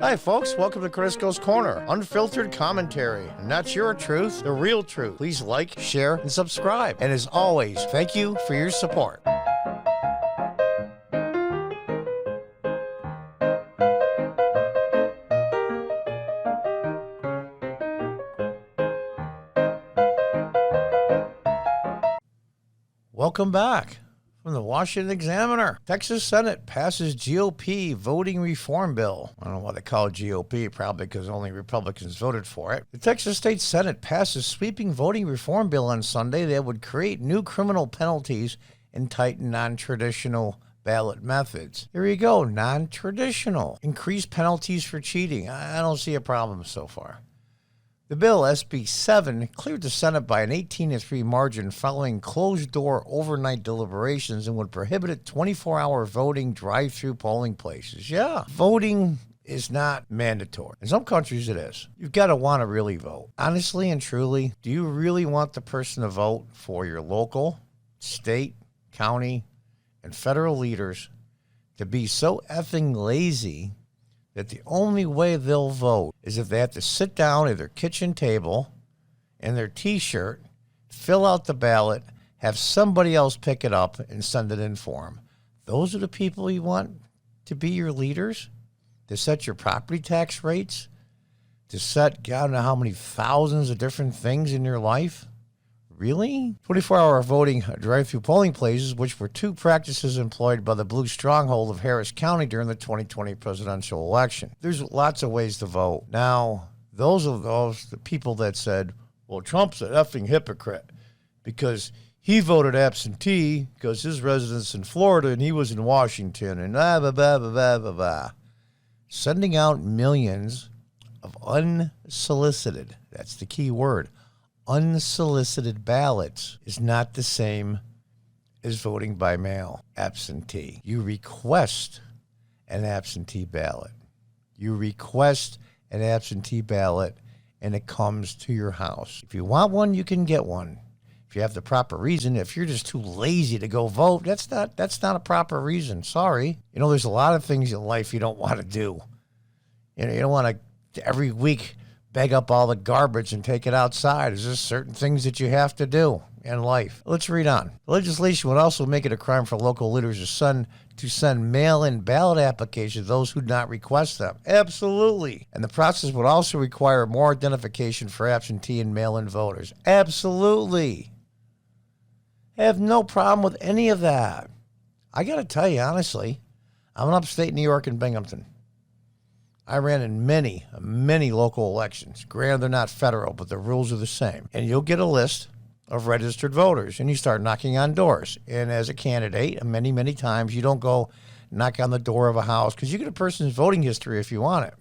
Hi folks, welcome to Crisco's Corner. Unfiltered commentary. Not your truth, the real truth. Please like, share, and subscribe. And as always, thank you for your support. Welcome back. From the Washington Examiner, Texas Senate passes GOP voting reform bill. I don't know why they call it GOP, probably because only Republicans voted for it. The Texas State Senate passed a sweeping voting reform bill on Sunday that would create new criminal penalties and tighten non-traditional ballot methods. Here you go, non-traditional. Increased penalties for cheating. I don't see a problem so far. The bill, SB 7, cleared the Senate by an 18-3 margin following closed-door overnight deliberations and would prohibit 24-hour voting drive-through polling places. Yeah, voting is not mandatory. In some countries it is. You've got to want to really vote. Honestly and truly, do you really want the person to vote for your local, state, county, and federal leaders to be so effing lazy that the only way they'll vote is if they have to sit down at their kitchen table in their T-shirt, fill out the ballot, have somebody else pick it up and send it in for them? Those are the people you want to be your leaders? To set your property tax rates? To set God knows how many thousands of different things in your life? Really? 24-hour voting drive-through polling places, which were two practices employed by the blue stronghold of Harris County during the 2020 presidential election. There's lots of ways to vote. Now, those are the people that said, well, Trump's an effing hypocrite because he voted absentee because his residence in Florida and he was in Washington and blah, blah, blah, blah, blah, blah, blah. Sending out millions of unsolicited, that's the key word, unsolicited ballots is not the same as voting by mail, absentee. You request an absentee ballot. You request an absentee ballot, and it comes to your house. If you want one, you can get one. If you have the proper reason. If you're just too lazy to go vote, that's not a proper reason. Sorry. You know, there's a lot of things in life you don't want to do. You don't want to every week bag up all the garbage and take it outside. There's just certain things that you have to do in life. Let's read on. The legislation would also make it a crime for local leaders to send mail-in ballot applications to those who do not request them. Absolutely. And the process would also require more identification for absentee and mail-in voters. Absolutely. I have no problem with any of that. I got to tell you, honestly, I'm in upstate New York in Binghamton. I ran in many local elections. Granted, they're not federal, but the rules are the same. And you'll get a list of registered voters, and you start knocking on doors. And as a candidate, many times, you don't go knock on the door of a house because you get a person's voting history if you want it.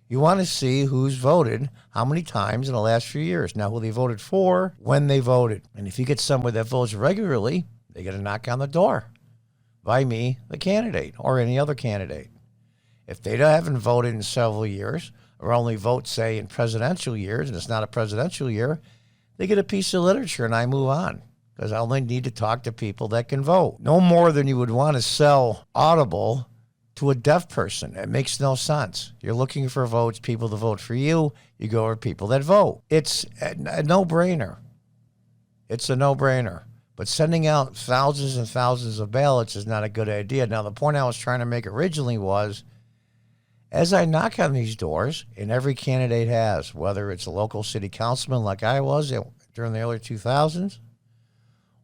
You want to see who's voted, how many times in the last few years. Now, who they voted for, when they voted. And if you get somebody that votes regularly, they get a knock on the door by me, the candidate, or any other candidate. If they haven't voted in several years, or only vote, say, in presidential years, and it's not a presidential year, they get a piece of literature and I move on because I only need to talk to people that can vote. No more than you would want to sell Audible to a deaf person. It makes no sense. You're looking for votes, people to vote for you. You go for people that vote. It's a no-brainer. It's a no-brainer. But sending out thousands and thousands of ballots is not a good idea. Now, the point I was trying to make originally was, as I knock on these doors, and every candidate has, whether it's a local city councilman like I was during the early 2000s,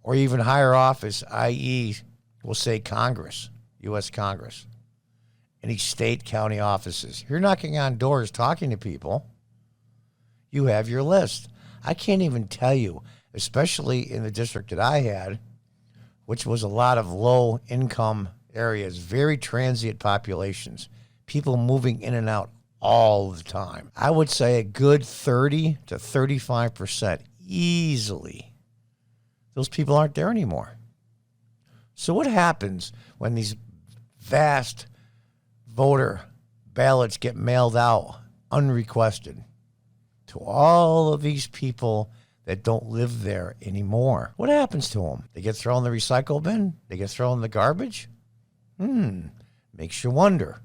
or even higher office, i.e., we'll say Congress, U.S. Congress, any state, county offices. You're knocking on doors, talking to people. You have your list. I can't even tell you, especially in the district that I had, which was a lot of low-income areas, very transient populations, people moving in and out all the time. I would say a good 30 to 35% easily. Those people aren't there anymore. So what happens when these vast voter ballots get mailed out unrequested to all of these people that don't live there anymore? What happens to them? They get thrown in the recycle bin? They get thrown in the garbage? Makes you wonder.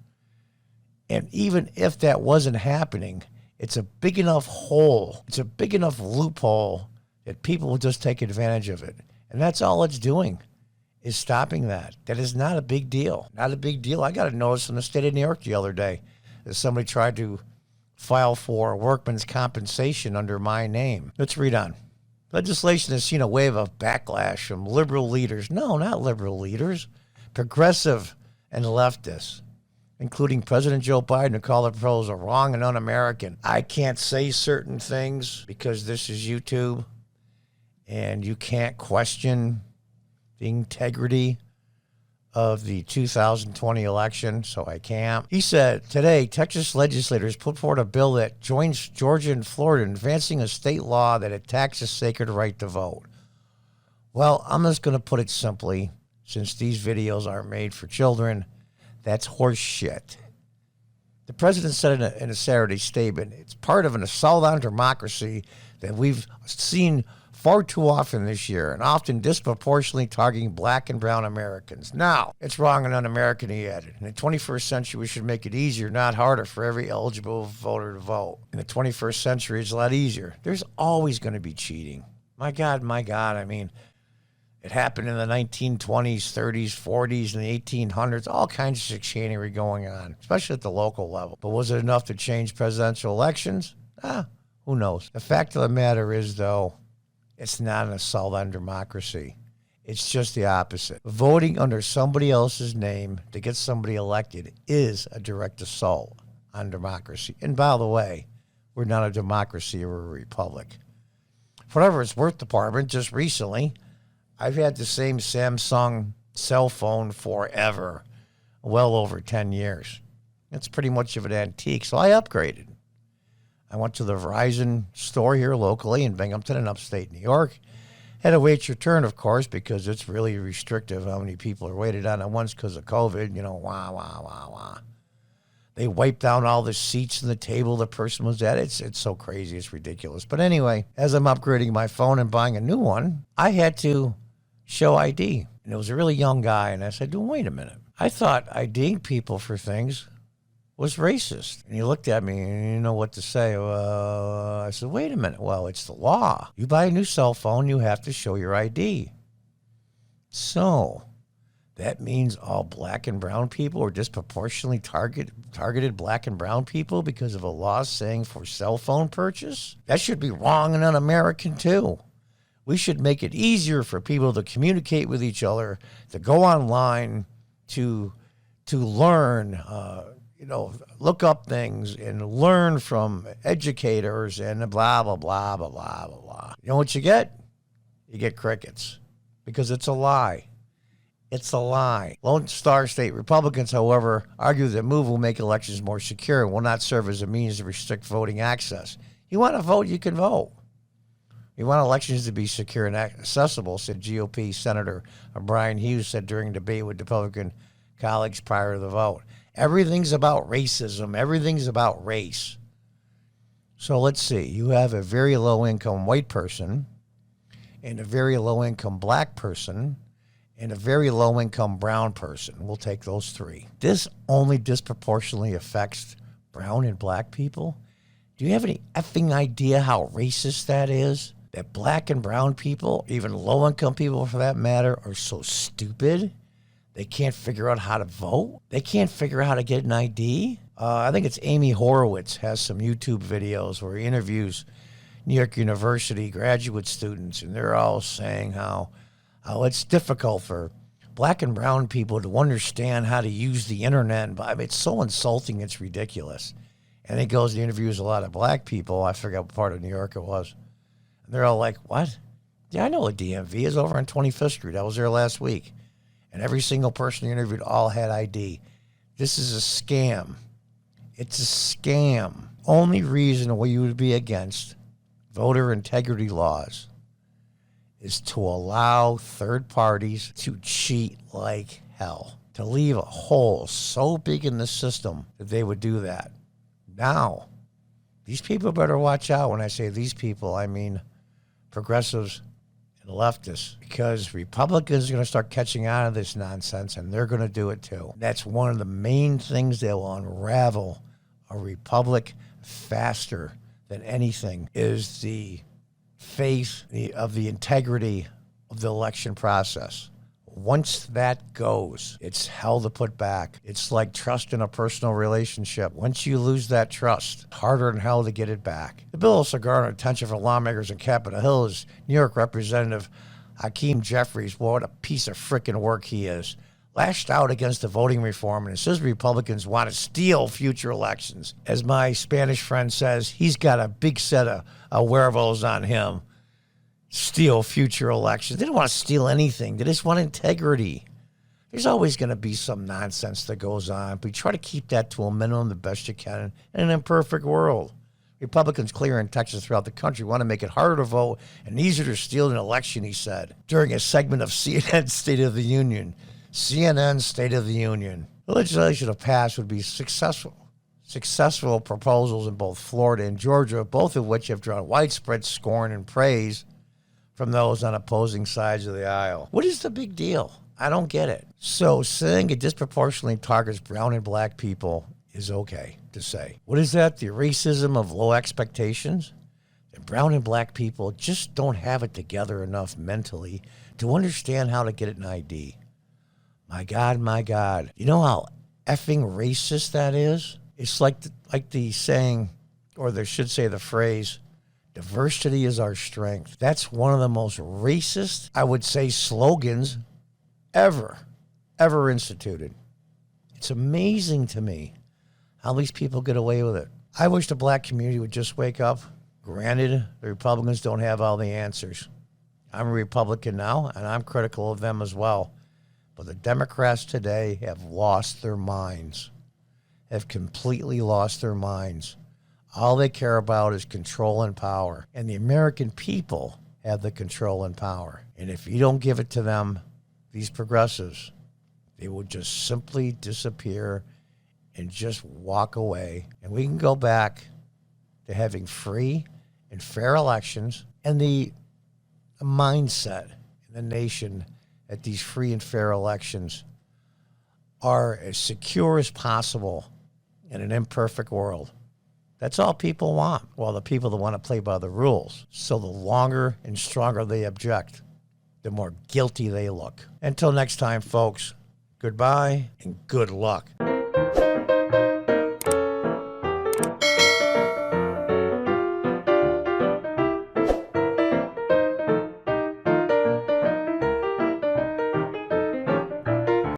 And even if that wasn't happening, it's a big enough hole. It's a big enough loophole that people will just take advantage of it. And that's all it's doing, is stopping that. That is not a big deal. Not a big deal. I got a notice in the state of New York the other day that somebody tried to file for workman's compensation under my name. Let's read on. Legislation has seen a wave of backlash from liberal leaders. No, not liberal leaders. Progressive and leftists, including President Joe Biden, who called the proposal wrong and un-American. I can't say certain things because this is YouTube, and you can't question the integrity of the 2020 election, so I can't. He said, today, Texas legislators put forward a bill that joins Georgia and Florida in advancing a state law that attacks the sacred right to vote. Well, I'm just going to put it simply, since these videos are made for children, that's horse shit. The president said in a Saturday statement, it's part of an assault on democracy that we've seen far too often this year, and often disproportionately targeting black and brown Americans. Now, it's wrong and un-American, he added. In the 21st century, we should make it easier, not harder, for every eligible voter to vote. In the 21st century, it's a lot easier. There's always going to be cheating. My God, I mean, it happened in the 1920s, 30s, 40s, and the 1800s. All kinds of chicanery going on, especially at the local level. But was it enough to change presidential elections? Who knows? The fact of the matter is, though, it's not an assault on democracy. It's just the opposite. Voting under somebody else's name to get somebody elected is a direct assault on democracy. And by the way, we're not a democracy, we're a republic. For whatever it's worth, department, just recently, I've had the same Samsung cell phone forever, well over 10 years. It's pretty much of an antique, so I upgraded. I went to the Verizon store here locally in Binghamton in upstate New York. Had to wait your turn, of course, because it's really restrictive how many people are waited on at once because of COVID. Wah. They wiped down all the seats and the table the person was at. It's so crazy. It's ridiculous. But anyway, as I'm upgrading my phone and buying a new one, I had to show ID. And it was a really young guy, and I said, wait a minute. I thought IDing people for things was racist. And he looked at me and he didn't know what to say. I said, wait a minute. Well, it's the law. You buy a new cell phone, you have to show your ID. So that means all black and brown people are disproportionately targeted black and brown people because of a law saying for cell phone purchase? That should be wrong and un-American too. We should make it easier for people to communicate with each other, to go online, to learn, look up things and learn from educators and blah, blah, blah, blah, blah, blah, blah. You know what you get? You get crickets because it's a lie. It's a lie. Lone Star State Republicans, however, argue that move will make elections more secure and will not serve as a means to restrict voting access. You want to vote, you can vote. You want elections to be secure and accessible, said GOP Senator Brian Hughes said during a debate with Republican colleagues prior to the vote. Everything's about racism. Everything's about race. So let's see. You have a very low-income white person and a very low-income black person and a very low-income brown person. We'll take those three. This only disproportionately affects brown and black people. Do you have any effing idea how racist that is? That black and brown people, even low-income people for that matter, are so stupid? They can't figure out how to vote. They can't figure out how to get an ID. I think it's Amy Horowitz has some YouTube videos where he interviews New York University graduate students, and they're all saying how it's difficult for black and brown people to understand how to use the internet. I mean, it's so insulting, it's ridiculous. And he goes and interviews a lot of black people. I forget what part of New York it was. And they're all like, what? Yeah, I know what DMV is over on 25th Street. I was there last week. And every single person he interviewed all had ID. This is a scam. It's a scam. Only reason why you would be against voter integrity laws is to allow third parties to cheat like hell, to leave a hole so big in the system that they would do that. Now, these people better watch out. When I say these people, I mean progressives and the leftists, because Republicans are going to start catching on to this nonsense, and they're going to do it too. That's one of the main things that will unravel a republic faster than anything, is the faith of the integrity of the election process. Once that goes, it's hell to put back. It's like trust in a personal relationship. Once you lose that trust, harder than hell to get it back. The bill also garnered attention from lawmakers in Capitol Hill is New York Representative Hakeem Jeffries. Boy, what a piece of frickin' work he is. Lashed out against the voting reform and says Republicans want to steal future elections. As my Spanish friend says, he's got a big set of huevos on him. Steal future elections. They don't want to steal anything. They just want integrity. There's always going to be some nonsense that goes on, but you try to keep that to a minimum the best you can in an imperfect world. Republicans clear in Texas throughout the country want to make it harder to vote and easier to steal an election, he said, during a segment of CNN's State of the Union. CNN's State of the Union. The legislation to pass would be successful proposals in both Florida and Georgia, both of which have drawn widespread scorn and praise from those on opposing sides of the aisle. What is the big deal? I don't get it. So saying it disproportionately targets brown and black people is okay to say. What is that? The racism of low expectations? And brown and black people just don't have it together enough mentally to understand how to get an ID. My God, my God. You know how effing racist that is? It's like the saying, or they should say the phrase, diversity is our strength. That's one of the most racist, I would say, slogans ever instituted. It's amazing to me how these people get away with it. I wish the black community would just wake up. Granted, the Republicans don't have all the answers. I'm a Republican now, and I'm critical of them as well. But the Democrats today have lost their minds, have completely lost their minds. All they care about is control and power. And the American people have the control and power. And if you don't give it to them, these progressives, they will just simply disappear and just walk away. And we can go back to having free and fair elections, and the mindset in the nation that these free and fair elections are as secure as possible in an imperfect world. That's all people want. Well, the people that want to play by the rules. So the longer and stronger they object, the more guilty they look. Until next time, folks, goodbye and good luck.